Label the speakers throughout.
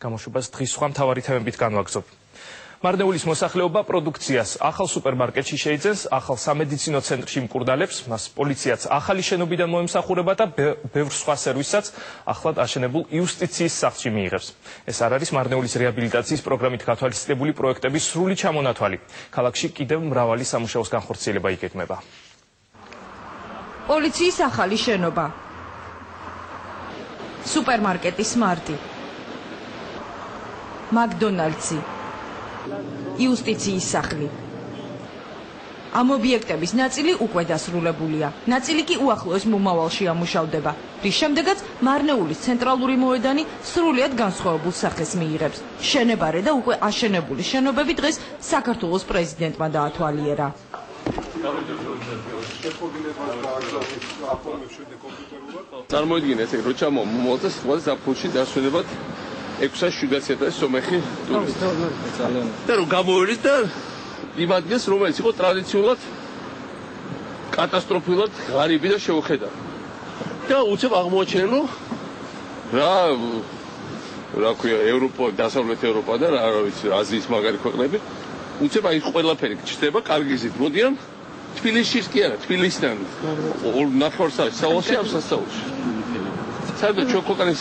Speaker 1: გამოშვებას დღის სხვა მთავარი თემებით განვაგრძობ. მარნეულის მოსახლეობა პროდუქციას ახალ სუპერმარკეტში შეიძენს, ახალ სამედიცინო ცენტრში მკურნალებს, მას პოლიციაც ახალი შენობიდან მოემსახურება და ბევრ სხვა სერვისსაც ახლად აშენებულ იუსტიციის სახლში მიიღებს. ეს არ არის მარნეულის რეაბილიტაციის პროგრამით გათვალისწინებული პროექტების სრული ჩამონათვალი. ქალაქში კიდევ მრავალი სამუშაოს განხორციელება იგეგმება.
Speaker 2: პოლიციის ახალი შენობა. სუპერმარკეტი სმარტი. მაკდონალდსი. იუსტიციის სახლი. ამ ობიექტების ნაწილი უკვე დასრულებულია, ნაწილი კი უახლოეს მომავალში ამუშავდება, რის შემდეგაც მარნეულის ცენტრალური მოედანი სრულიად განსხვავებულ სახეს მიიღებს. შენებარე და უკვე აშენებული შენობები დღეს საქართველოს პრეზიდენტმა დაათვალიერა.
Speaker 3: წარმოიდგინე ესე რომ ჩამომოვალ და სხვა ზაფხულში დასვენებად 600-700 სომეხი ტურისტი. და რომ გამოვიდეს და იმ ადგილს რომელიც იყო ტრადიციულად კატასტროფულად ღარიბი და შეუხედავი. და უცებ აღმოაჩენენ რომ რა ქვია ევროპა, დასავლეთ ევროპა და რა ვიცი აზიის მაგარი ქვეყნები უცებ აი ყველაფერი გჭდება კარგი გზით მოდიან თბილისში კი არა თბილისიდან ნახევარსაათის სავალში ამ სასწაულში. საერთოდ ჩვენ ქვეყნის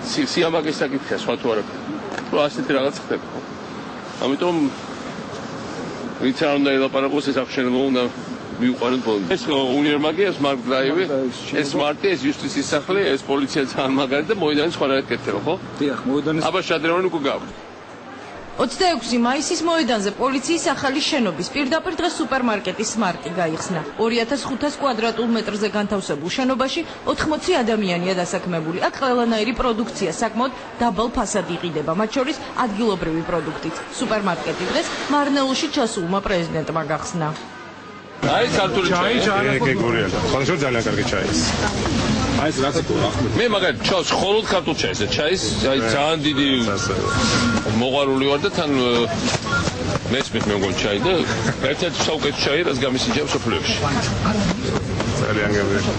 Speaker 3: სიამაგის საკითხია სხვა თუ არა. რომ ასეთი რაღაც ხდება. ამიტომ ვინც არ უნდა ელაპარაკოს ეს აღშენება უნდა მიუყვანოთ ბოლომდე. ეს უნივერმაგია, ეს მარკდრაივი, ეს სმარტი, ეს იუსტიციის სახლი, ეს პოლიცია ძალიან მაგარი და მოედანი სხვა რა კეთდება, ხო? დიახ, მოედანი. აბა შადრევანი უკვე გაქვთ.
Speaker 2: 26 მაისის მოედანზე პოლიციის ახალი შენობის პირდაპირ დღეს სუპერმარკეტი სმარტი გაიხსნა. 2500 კვადრატულ მეტრზე განთავსებულ შენობაში 80 ადამიანია დასაქმებული. აქ ყველანაირი პროდუქცია საკმაოდ დაბალ ფასად იყიდება, მათ შორის ადგილობრივი პროდუქტიც. სუპერმარკეტი დღეს მარნეულში ჩასულმა პრეზიდენტმა გახსნა.
Speaker 3: აი ქართული ჩაი
Speaker 4: გეგურია. ხალხო ძალიან კარგი ჩაი. აი ეს რაც იყო ახლა.
Speaker 3: მე მაგალითად ჩავს ხოლოდ ქართულ ჩაის, ჩაის აი ძალიან დიდი მოყვარული ვარ და თან მესმის მე მგონი ჩაი და ერთ-ერთი საუკეთესო ჩაი რაც გამისინჯა სოფლებში.
Speaker 4: ძალიან გემრიელი.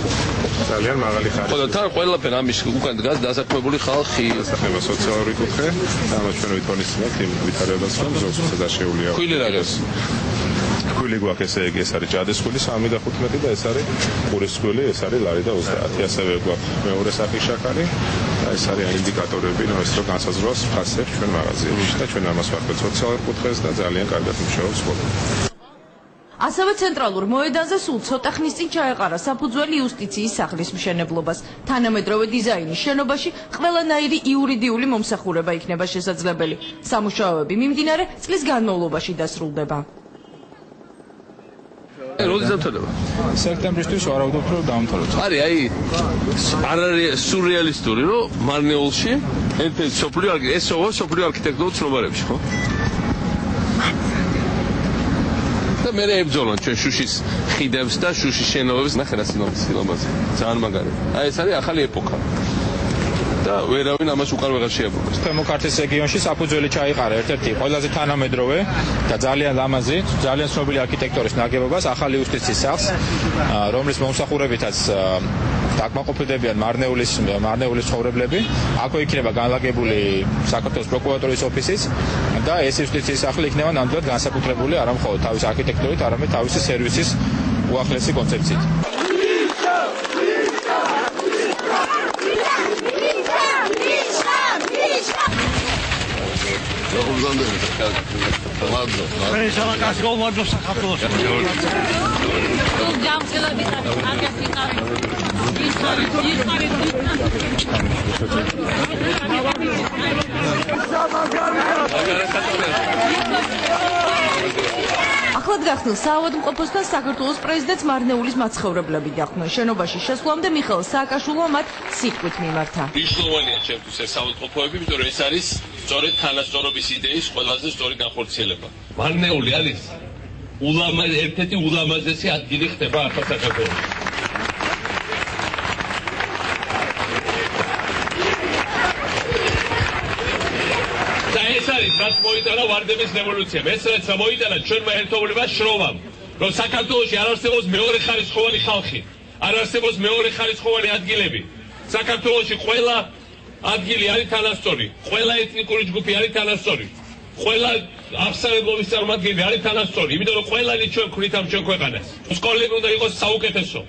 Speaker 4: ძალიან მაღალი ხარისხი.
Speaker 3: ხო და თან ყველაფერი ამის უკან დგას დასაქმებული ხალხი,
Speaker 4: დასაქმება სოციალური კუთხე, ამაჩვენო ვითვალისწინებთ იმ ვითარებას, რომ ზოგადად დაშეულია.
Speaker 3: ქვილი რა არის?
Speaker 4: ქვილი გვაქვს ესე იგი ეს არის ჯადისქვილი 3 და 15 და ეს არის ყურისქვილი, ეს არის ლარი და 30. ასევე გვაქვს მეორე სახის შაქარი და ეს არის ინდიკატორები, რომ ეს რო განსაზღვრავს ფასებს ჩვენ მაღაზიებში და ჩვენ ამას ვარქვით სოციალურ კუთხეს და ძალიან კარგად მუშაობს ხოლმე.
Speaker 2: ასევე ცენტრალურ მოედანზე სულ ცოტა ხნის წინ ჩაეყარა საფუძველი იუსტიციის სახლის მშენებლობას. თანამედროვე დიზაინის შენობაში ყველანაირი იურიდიული მომსახურება იქნება შესაძლებელი. სამუშაოები მიმდინარე წლის განმავლობაში დასრულდება.
Speaker 3: როდის დამთავრდება?
Speaker 4: სექტემბრისთვის ვარავდობთ რომ დავამთავროთ.
Speaker 3: არის აი არ არის სურრეალისტური რომ მარნეულში ერთ-ერთი სოფლიო არქიტექტურულ ცნობარებში, ხო? და მე ებძოლან ჩვენ შუშის ხიდებს და შუშის შენობებს ნახე რა სილამაზე. ძალიან მაგარი. აი ეს არის ახალი ეპოქა. და ვერავინ ამას უკან ვეღარ შეაბრუნებს.
Speaker 4: ქვემო ქართლის რეგიონში საფუძველი ჩაიყარა ერთ-ერთი ყველაზე თანამედროვე და ძალიან ლამაზი, ძალიან ცნობილი არქიტექტორის ნაგებობას, ახალი იუსტიციის სახლს, რომლის მომსახურებითაც დაკმაყოფილდებიან მარნეულის ცხოვრებლები. აქვე იქნება განლაგებული საქართველოს პროკურატურის ოფისიც და ეს იუსტიციის სახლი იქნება ნამდვილად განსაკუთრებული არა მხოლოდ თავის არქიტექტურით, არამედ თავისი სერვისის უახლესი კონცეფციით.
Speaker 2: ახლად გახსნილ საავადმყოფოსთან საქართველოს პრეზიდენტს მარნეულის მაცხოვრებლები დახვდნენ. შენობაში შესვლამდე მიხეილ სააკაშვილმა მათ სიტყვით მიმართა.
Speaker 3: მნიშვნელოვანია ჩემთვის ეს საავადმყოფოები, იმიტომ რომ ეს არის სწორედ თანასწორობის იდეის ყველაზე სწორი განხორციელება. მარნეული არის ერთ-ერთი ულამაზესი ადგილი ხდება ახალ საქართველოში. რაც მოიტანა ვარდების რევოლუციამ, ეს რაც მოიტანა ჩვენმა ერთობლივად შრომამ, რომ საქართველოში არ არსებობს მეორე ხარისხოვანი ხალხი, არ არსებობს მეორე ხარისხოვანი ადგილები. საქართველოში ყველა ადგილი არის თანასწორი, ყველა ეთნიკური ჯგუფი არის თანასწორი, ყველა აღსანიშნავი წარმომადგენელი არის თანასწორი, იმიტომ რომ ყველანი ჩვენ ვქნით ამ ჩვენ ქვეყანას. სკოლები უნდა იყოს საუკეთესო,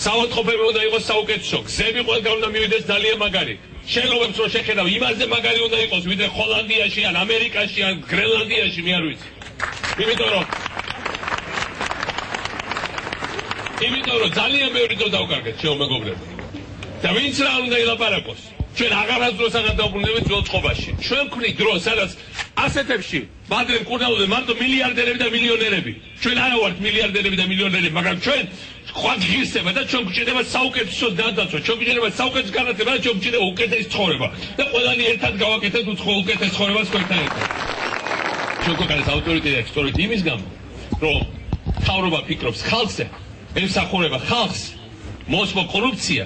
Speaker 3: საავადმყოფოები უნდა იყოს საუკეთესო, გზები ყველგან უნდა მივიდეს ძალიან მაგარი. შენობებს რო შეხედავ, იმაზე მაგარი უნდა იყოს, ვიდრე ჰოლანდიაში ან ამერიკაში ან გრენლანდიაში, მე არ ვიცი. იმიტომ რომ ძალიან ბევრი დრო დავკარგეთ ჩემო მეგობრებო. და ვინც რა უნდა ილაპარაკოს? ჩვენ აღარასდროს აღარ დავბრუნდებით ძველ წყობაში. ჩვენ ვქნით დრო, სადაც ასეთებში ბადრე მკურნალობდნენ მარტო მილიარდერები და მილიონერები. ჩვენ არა ვართ მილიარდერები და მილიონერები, მაგრამ ჩვენ ხვალ ღირსება და ჩვენ გვჭირდება საუკეთესო გადაცვა, ჩვენ გვჭირდება საუკეთესო განათლება და ჩვენ გვჭირდება უკეთესი ცხოვრება. და ყველანი ერთად გავაკეთეთ უკეთეს ცხოვრებას ქვეყნთან ერთად. ჩვენ ქვეყნის ავტორიტეტი აქვს სწორედ იმის გამო, რომ მთავრობა ფიქრობს ხალხზე, ემსახურება ხალხს, მოსმო კორუფცია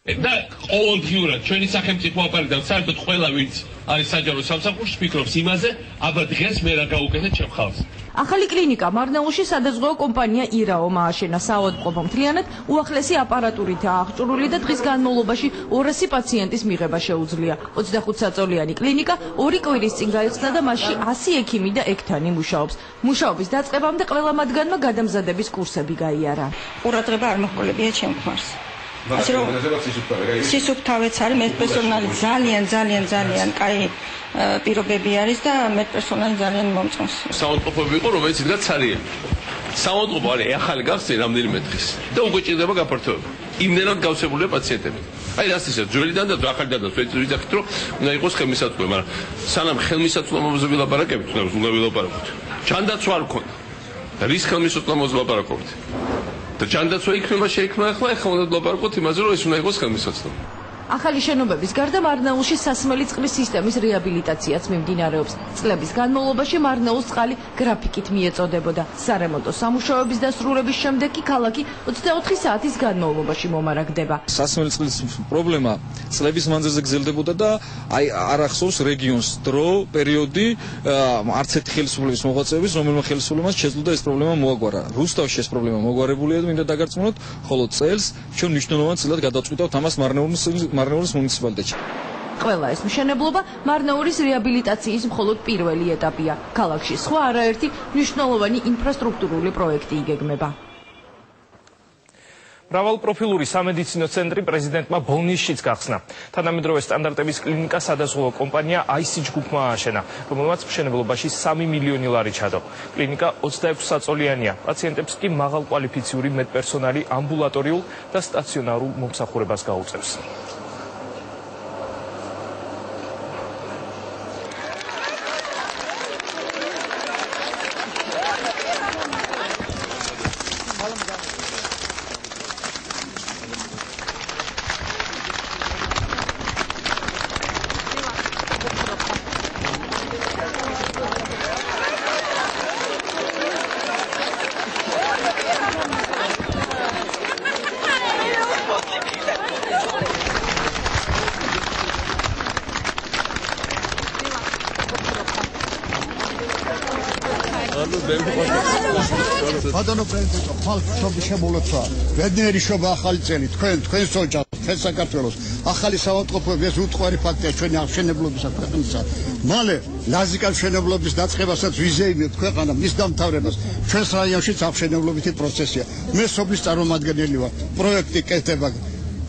Speaker 3: და ყოველდღიურად ჩვენი სახელმწიფო აპარატი საერთოდ ყველა ვინც არის საჯარო სამსახურში ფიქრობს იმაზე, აბა დღეს მე რა გავუკეთეთ ჩემ ხალხს.
Speaker 2: ახალი კლინიკა მარნეულში სადაზღვეო კომპანია ირაო მააშენა საავადმყოფო მთლიანად უახლესი აპარატურითაა აღჭურვილი და დღის განმავლობაში 200 პაციენტის მიღება შეუძლია. 25 საწოლიანი კლინიკა 2 კვირის წინ გაიხსნა და მასში 100 ექიმი და ექთანი მუშაობს. მუშაობის დაწყებამდე ყველა მათგანმა გადამზადების კურსები გაიარა.
Speaker 5: ყურადღება არ მოხმოლებია ჩემ ქმარს. ასე რომ სისუფთავეც არის, მედპერსონალი ძალიან კაი პირობები არის და მედპერსონალი ძალიან მომწონს.
Speaker 3: საავადმყოფოები იყო, რომელიც იდგა ცარიელი. საავადმყოფო არის ახალი გახსნი რამდენიმე დღის და უკვე ჭირდება გაფართოება. იმდენად გავსებულია პაციენტები. აი რას ისე ძველიდან და ახალიდან და ვიძახით, რომ უნდა იყოს ხელმისაწვდომი, მაგრამ სანამ ხელმისაწვდომობაზე ვილაპარაკებით, უნდა ვილაპარაკოთ. ჯანდაცვა არ ქონდა. და რის ხელმისაწვდომობაზე ვილაპარაკობთ? და ჯანდაცვა იქნება შეიქმნა ახლა უნდა ვილაპარაკოთ იმაზე, რომ ეს უნდა იყოს ხელმისაწვდომი.
Speaker 2: ახალი შენობების გარდა მარნეულში სასმელი წყლის სისტემის რეაბილიტაციაც მიმდინარეობს. წლების განმავლობაში მარნეულს წყალი გრაფიკით მიეწოდებოდა. სარემონტო სამუშაოების დასრულების შემდეგ კი ქალაქი 24 საათის განმავლობაში მომარაგდება.
Speaker 6: სასმელი წყლის პრობლემა წლების მანძილზე გრძელდებოდა და აი არ ახსოვს რეგიონს დრო, პერიოდი, არც ერთი ხელისუფლების მოღვაწეების, რომელმა ხელისუფლებამ შეძლო ეს პრობლემა მოაგვარა. რუსთავში ეს პრობლემა მოგვარებულია და მინდა დაგარწმუნოთ, ხოლო წელს ჩვენ მნიშვნელოვან წილად გადავწყვიტავთ ამას მარნეულის მუნიციპალიტეტში.
Speaker 2: ყველა ეს მშენებლობა მარნეულის რეაბილიტაციის მხოლოდ პირველი ეტაპია. ქალაქში სხვა არაერთი მნიშვნელოვანი ინფრასტრუქტურული პროექტი იგეგმება.
Speaker 1: მრავალპროფილური სამედიცინო ცენტრი პრეზიდენტმა ბოლნისშიც გახსნა. თანამედროვე სტანდარტების კლინიკა სადაზღვეო კომპანია IC ჯგუფმა ააშენა, რომელმაც მშენებლობაში 3 მილიონი ლარი ჩადო. კლინიკა 26 საწოლიანია. პაციენტებს კი მაღალკვალიფიციური მედპერსონალი ამბულატორიულ და სტაციონარულ მომსახურებას გაუწევს.
Speaker 7: ბატონო პრეზიდენტო, ხალხი შემოლოცვა. ბედნიერი შობა ახალი წელი, თქვენს ოჯახს, თქვენ საქართველოს. ახალი საავადმყოფოები ეს უტყვარი ფაქტია ჩვენი აღმშენებლობისა ქვეყნისა. მალე ლაზიკა მშენებლობის დაწყებასაც ვიზეიმებთ ქვეყანა მის დამთავრებას. ჩვენს რაიონშიც აღმშენებლობითი პროცესია. მე სოფლის წარმომადგენელი ვარ. პროექტი კეთდება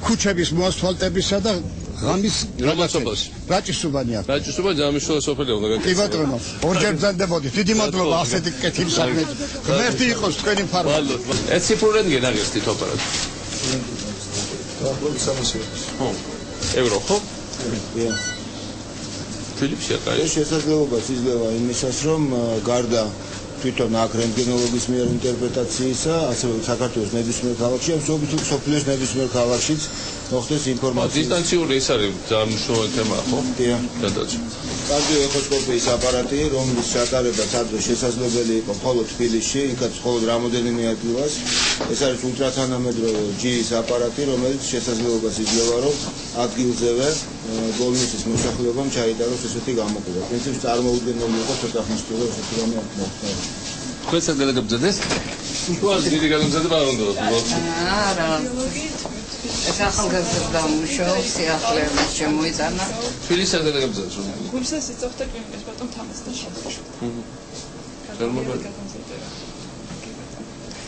Speaker 7: ქუჩების მოასფალტებისა და ღამის
Speaker 3: რამაცობაში.
Speaker 7: რაჭისუბანი აქვს.
Speaker 3: რაჭისუბანი ძამიშვილა სოფელი უნდა გაკეთდეს.
Speaker 7: კი ბატონო, ორჯერ მზადდებოდით. დიდი მადლობა ასეთი კეთილი საქმეებით. ღმერთი იყოს თქვენი მფარველი.
Speaker 3: ეს ციფრურად გენაღირდით ოპერატ. ხო. ევრო ხო?
Speaker 8: დიახ.
Speaker 3: ფილიპსია კაი.
Speaker 8: ეს შესაძლებლობა იძლევა იმისას, რომ გარდა თვითონ აქ რენტგენოლოგის მიერ ინტერპრეტაციისა, ასევე საქართველოს ნებისმიერ ქალაქში, ამ სოფლის ნებისმიერ ქალაქშიც მოხდეს ინფორმაცია.
Speaker 3: დისტანციური ეს არის ძალიან მნიშვნელოვანი თემაა, ხო?
Speaker 8: დიახ.
Speaker 3: გადაწყვეტ.
Speaker 8: კარდიოეხოსკოპიის აპარატი, რომლის ჩატარებაც ადრე შესაძლებელი იყო მხოლოდ თბილისში, იქაც მხოლოდ რამოდენიმე ადგილას. ეს არის ულტრათანამედროვე ჯირის აპარატი, რომელიც შესაძლებლობას იძლევა, რომ ადგილზევე ბოლნისის მოსახლეობამ ჩაიტაროს ესეთი გამოყენება. პრინციპში წარმოუდგენელი იყო ცოტა ხნის წინ ესეთი რამე არ მოხდა.
Speaker 3: თქვენ საგადაგებძადეს? თქვენ დიდი გადამზადება არ უნდა ვთქვათ.
Speaker 5: არა. ეს ახალგაზრდა მუშაობს სიახლეების შემოიტანა.
Speaker 3: თბილისში სადღაც გაბრძანს რომ?
Speaker 9: გულსა სიწოხთა კლინიკაში ბატონ თამასთან შემოშვა.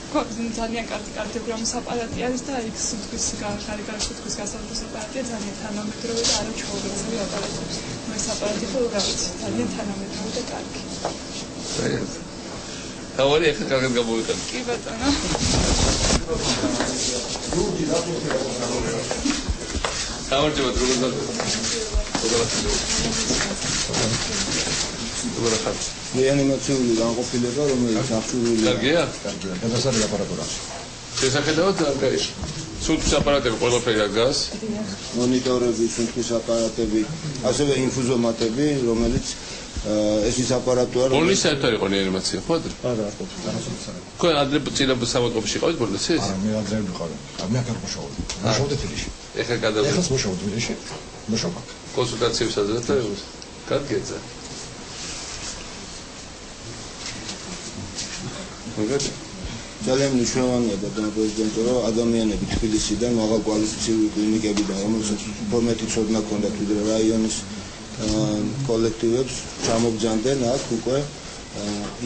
Speaker 9: გვაქვს ძალიან კარგი კარდიოგრამის აპარატი არის და იქ სუნთქვის გარეგანი სუნთქვის გასავლების აპარატია ძალიან თანამედროვე და არა ჩვეულებრივი აპარატი. ეს აპარატი ხო რა ვიცი, ძალიან თანამედროვე და კარგი.
Speaker 3: თავარი ახლა კარგად გამოვიყენე.
Speaker 9: კი ბატონო.
Speaker 3: გამარჯობა როგორ
Speaker 8: რეანიმაციული განყოფილება, რომელიც აღჭურვილია.
Speaker 3: კარგია?
Speaker 8: კარგია. გადასარევი აპარატურა.
Speaker 3: შესაძლოა კარგი. სუნთქვის აპარატები ყველაფერი აგას.
Speaker 8: მონიტორები, სუნთქვის აპარატები, ასევე ინფუზომატები, რომელიც ეს ის აპარატურა.
Speaker 3: ბოლნისში საერთოდ იყო რეანიმაცია, ხო ადრე?
Speaker 8: არა, არ ყოფილა, განსაკუთრებით.
Speaker 3: ხო, ადრე წინა სამოწყობში იყავით ბოლნისში?
Speaker 8: არა, მე ადრე ვიყავი. მე აქ არ მუშაობდი. მუშაობდი თბილისში.
Speaker 3: ეხლა გადავიდა.
Speaker 8: ეხლა მუშაობ თბილისში. მუშაობ.
Speaker 3: კონსულტაციებს აძლევთ? კარგია.
Speaker 8: ძალიან მნიშვნელოვანია ბატონო პრეზიდენტო, რომ ადამიანები თბილისიდან მაღალ კვალიფიციური კლინიკებიდან, რომელსაც უფრო მეტი ცოდნა ჰქონდათ ვიდრე რაიონის კოლექტივებს, ჩამოგზავნდნენ აქ უკვე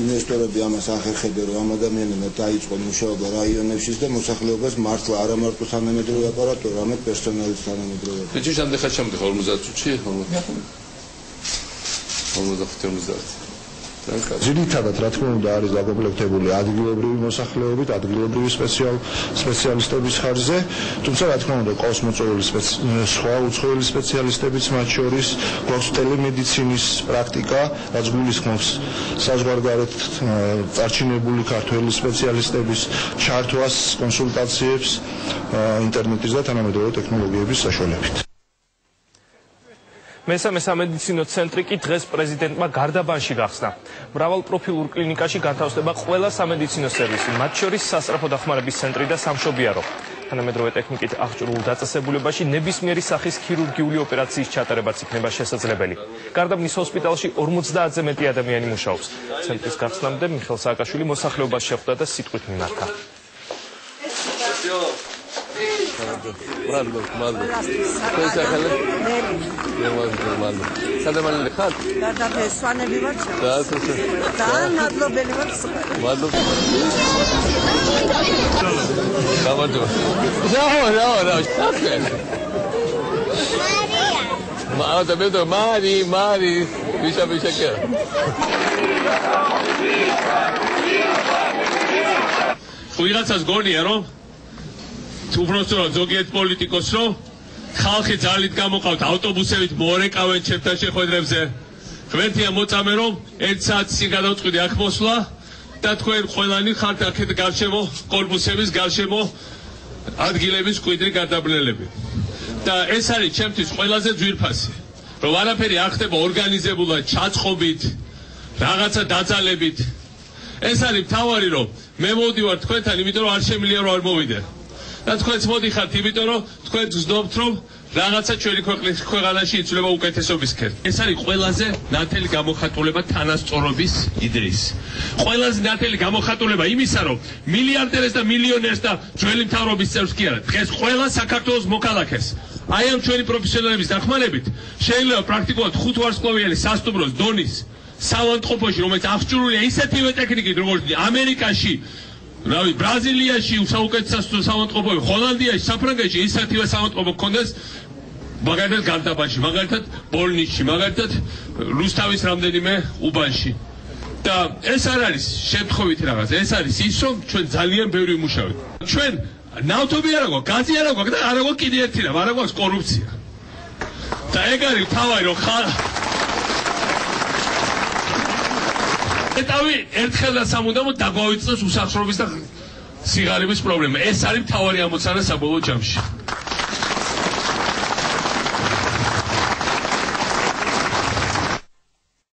Speaker 8: ინვესტორები ამას ახერხებენ, რომ ამ ადამიანებმა დაიწყონ მუშაობა რაიონებში და მოსახლეობას მართლა არა მარტო თანამედროვე აპარატურა, არამედ პერსონალის თანამედროვე.
Speaker 3: ბიჭი, რამდენი ხანი შემოდიხარ 50 წუთში? 50.
Speaker 10: ძირითადად რა თქმა უნდა არის დაკომპლექტებული ადგილობრივი მოსახლეობით, ადგილობრივი სპეციალისტების ხარჯზე, თუმცა რა თქმა უნდა ყავს მოწვეული სხვა უცხოელი სპეციალისტებიც, მათ შორის გვაქვს ტელემედიცინის პრაქტიკა, რაც გულისხმობს საზღვარგარეთ წარჩინებული ქართველი სპეციალისტების ჩართვას, კონსულტაციებს ინტერნეტის და თანამედროვე ტექნოლოგიების საშუალებით.
Speaker 1: მესამე სამედიცინო ცენტრი კი დღეს პრეზიდენტმა გარდაბანში გახსნა. მრავალპროფილურ კლინიკაში განთავსდება ყველა სამედიცინო სერვისი, მათ შორის სასწრაფო დახმარების ცენტრი და სამშობიარო. თანამედროვე ტექნიკით აღჭურვილ დაწესებულებაში ნებისმიერი სახის ქირურგიული ოპერაციის ჩატარებაც იქნება შესაძლებელი. გარდაბნის ჰოსპიტალში 50-ზე მეტი ადამიანი მუშაობს. ცენტრის გახსნამდე მიხეილ სააკაშვილი მოსახლეობას შეხვდა და სიტყვით მიმართა.
Speaker 3: მადლობა. შესაძლოა. მადლობა. სადამალი ხარ?
Speaker 5: და სვანები ვარ.
Speaker 3: და
Speaker 5: ნადლობელი ვარ.
Speaker 3: მადლობა. გამარჯობა. რა. მარი. ვიშა კი. ვიღაცას გონია რომ უბრალოდ ზოგიერთ პოლიტიკოს რომ ხალხი ძალით გამოყავთ ავტობუსებით მორეკავენ ჩემთან შეხვედრებზე. ღმერთია მოწამე რომ 1 საათი გადავწყვიტე აქ მოსვლა და თქვენ ყველანი ხართ აქეთ გარშემო კორპუსების გარშემო ადგილების კვიდრი გადაბნელები. და ეს არის ჩემთვის ყველაზე ძვირფასი, რომ არაფერი არ ხდება ორგანიზებულად, ჩაწყობით, რაღაცა დაძალებით. ეს არის მთავარი, რომ მე მოვდივარ თქვენთან, იმიტომ რომ არ შემიძლია რომ არ მოვიდე. და თქვენც მოდიხართ, იმიტომ რომ თქვენ გზნობთ, რომ რაღაცა ჩვენი ქვეყანაში იცვლება უკეთესობისკენ. ეს არის ყველაზე ნათელი გამოხატულება თანასწორობის იდეის. ყველაზე ნათელი გამოხატულება იმისა, რომ მილიარდერებს და მილიონერს და ძველი მთავრობის წევრს კი არა, დღეს ყველა საქართველოს მოქალაქეს აი ამ ჩვენი პროფესიონალების დახმარებით შეიძლება პრაქტიკულად 5 ვარსკვლავიანი სასტუმროს დონის საავადმყოფოში, რომელიც აღჭურვილია ისეთივე ტექნიკით, როგორც ამერიკაში, რავი, ბრაზილიაში საუკეთესო საავადმყოფოები, ჰოლანდიაში, საფრანგეთში ისეთივე საავადმყოფო გქონდეს, მაგალითად გარდაბანში, მაგალითად ბოლნისში, მაგალითად რუსთავის რამდენიმე უბანში. და ეს არ არის შემთხვევითი რაღაც, ეს არის ის, რომ ჩვენ ძალიან ბევრი ვმუშაობთ. ჩვენ ნავთობი არა გვაქვს, გაზი არა გვაქვს და არა გვაქვს კიდე ერთი რამ, არა გვაქვს კორუფცია. და ეგ არის თავი, რომ ეტავი ერთხელ და სამუდამოდ დაგვავიწყდეს უსახსრობის და სიღარიბის პრობლემა. ეს არის მთავარი ამოცანა საბოლოო ჯამში.